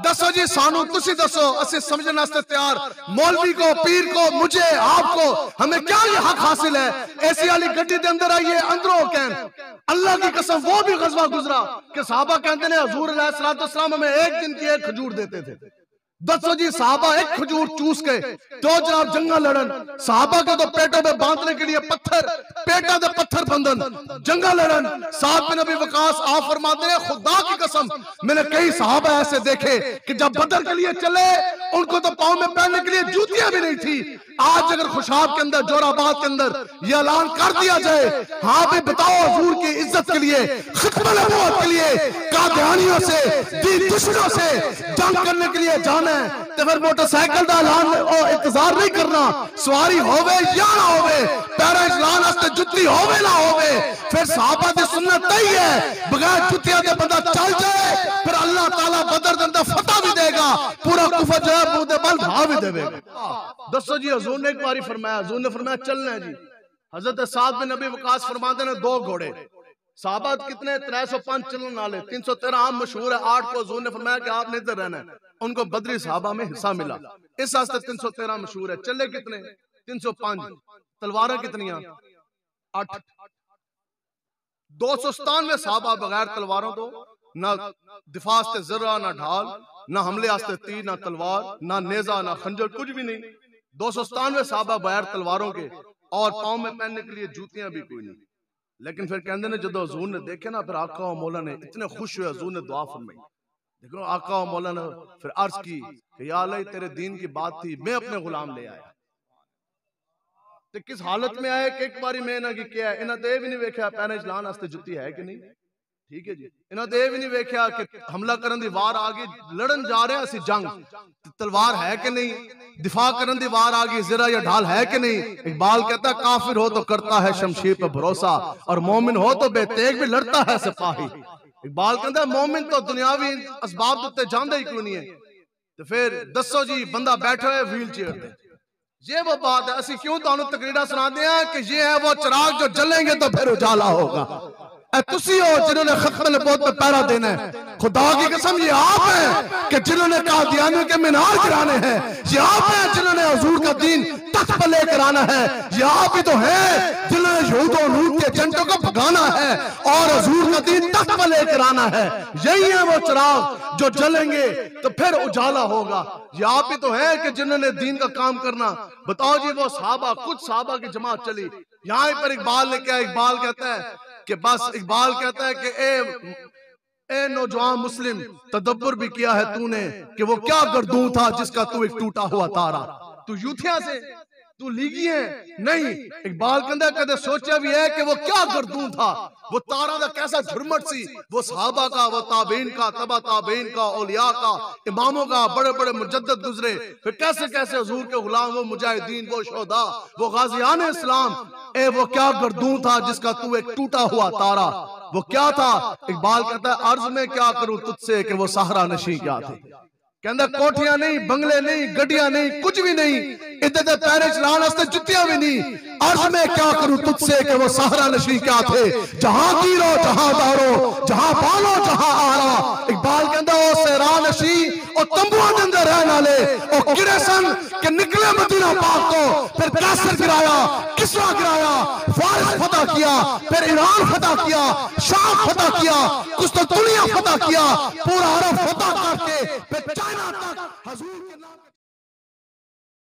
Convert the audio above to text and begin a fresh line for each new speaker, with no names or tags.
दसो जी सानू तुसी दसो, असि समझने वास्ते तैयार। मौलवी को, पीर को, मुझे, आपको, हमें क्या ये हक हासिल है? ऐसी वाली गड्डी के अंदर आइए, अंदरों कहन अल्लाह की कसम वो भी गजवा गुजरा कि साहबा कहते हैं हुजूर अलैहिस्सलाम हमें एक दिन की एक खजूर देते थे। दसो जी साहबा एक खजूर चूस के तो जनाब जंगा लड़न, साहबा के तो पेटों में बांधने के लिए पत्थर, पेटा दे पत्थर बंधन, जंगा लड़न। साहब बिन नबी वकास आप फरमाते हैं खुदा की कसम मैंने कई साहबा ऐसे देखे कि जब बदर के लिए चले उनको तो पांव में पहनने के लिए जूतियां भी नहीं थी। आज अगर खुशाब के अंदर, जोराबाद के अंदर ये ऐलान कर दिया जाए, हाँ भी बताओ हुजूर की इज्जत के लिए, खिदमत नबूवत के लिए कादियानियों से, दीन दुश्मनों से जंग करने के लिए जाना है तो फिर मोटरसाइकिल का ऐलान और इंतजार नहीं करना। सवारी होवे या ना होवे, पैरा चलाने वास्ते जुत्ती होवे ना होवे, फिर साहबा दी सुन्नत तय है बगैर जुत्तियां दे बंदा चल जाए फिर अल्लाह ताला बदर दे अंदर फतह भी देगा, पूरा कुफर जो है मुंह दे बल भा भी देगा। दसो जी हुजूर ने एक बारी फरमाया, हुजूर ने फरमाया चलना है जी। हजरत साद बिन नबी वकास फरमाते ने 2 घोड़े, साहबा कितने 305 चलन वाले, 313 आम मशहूर है, 8 को हुजूर ने फरमाया कि आपने इधर रहना है। उनको बदरी साहबा में हिस्सा मिला, इस वास्ते 313 मशहूर है। चले कितने 305, तलवारें कितनी 8, 297 साहबा बगैर तलवारों तो ना दिफा से जरा, ना ढाल, ना हमले आस्ते तीर, ना तलवार, ना नेजा, ना खंजर, कुछ भी नहीं। 297 साहबा बगैर तलवारों के और पांव में पहनने के लिए जूतियां भी कोई नहीं। लेकिन फिर कहते ने जो हुजूर ने देखे ना, फिर आका और मौला ने इतने खुश हुए, हुजूर ने दुआ फरमाई। देखो आका और मौला ने फिर अर्ज की कि या अल्लाह तेरे दीन की बात थी, मैं अपने गुलाम ले आया। तो किस हालत में आए कि एक बारी मैं ना की क्या है, इन्हें तो भी नहीं वेख्या पैने चलाने वास्ते जुत्ती है कि नहीं, ठीक है जी। इन्हें तो भी नहीं वेख्या कि हमला करन दी वार आ गई, लड़न जा रहे हैं जंग, तलवार है कि नहीं, दिफा करन दी वार आ गई, जरा या ढाल है कि नहीं। इकबाल कहता काफिर हो तो करता है शमशीर पर भरोसा, और मोमिन हो तो बेतेग भी लड़ता है सिपाही। इकबाल कहता मोमिन तो दुनियावी असबाब उत्ते जांदे ही क्यों नहीं है। तो फिर दसो जी बंदा बैठा है व्हील चेयर पे, ये वो बात है। असि क्यों तानू तकरीरा सुनाते हैं कि ये है वो चिराग जो जलेंगे तो फिर उजाला होगा। तुसी हो जिन्होंने खत्म नबूवत पे पहरा देना है। खुदा की कसम ये आप हैं कि जिन्होंने कादियानियों के मीनार गिराने हैं, ये आप हैं जिन्होंने हुजूर का दीन तख्त पर लेकर आना है, ये आप ही तो हैं जिन्होंने यहूद और लूत के एजेंटों को भगाना है और हुजूर का दीन तख्त पर लेकर आना है। यही है वो चिराग जो जलेंगे तो फिर उजाला होगा। ये आप ही तो हैं कि जिन्होंने दीन का काम करना। बताओ जी वो साहबा, कुछ साहबा की जमात चली, यहाँ पर इकबाल ने क्या, इकबाल कहता है कि बस, इकबाल कहता है कि ए नौजवान मुस्लिम तदब्बर भी किया है तूने कि वो क्या गर्दूं था जिसका तू एक टूटा हुआ तारा, तू यूथिया से तू लीगी है नहीं। इकबाल कहता कदे सोचा भी है कि वो क्या गर्दूं था, वो तारा का कैसा झुरमट सी, वो सहाबा का, वो ताबीन का, तबा ताबीन का, औलिया का, इमामों का, बड़े बड़े मुजद्दिद गुजरे, फिर कैसे कैसे हुजूर के गुलाम, वो मुजाहिदीन, वो शोदा, वो गाजियान इस्लाम। ए वो क्या गर्दूं था जिसका तू एक टूटा हुआ तारा, वो क्या था। इकबाल कहता है अर्ज में क्या करूं तुझसे कि वो सहरा नशी क्या थे। कहता कोठियां नहीं, बंगले नहीं, गड्डियां नहीं, कुछ भी नहीं, इधर दे पैरे चलाने वास्ते जुत्तियां भी नहीं। अर्ज में क्या करूं तुझसे कि वो सहरा नशी क्या थे। जहां गिरो जहां दारो, जहां पालो जहां आरा। इकबाल कहता ओ सहरा नशी और तंबुओं के अंदर रहने वाले और किड़े सन कि निकले मदीना पाक को, फिर कैसर गिराया, किसरा गिराया, फारिस फतह किया, फिर ईरान फतह किया, शाम फतह किया, कुछ तो दुनिया फतह किया, पूरा अरब फतह करके फिर चाइना तक हुजूर के नाम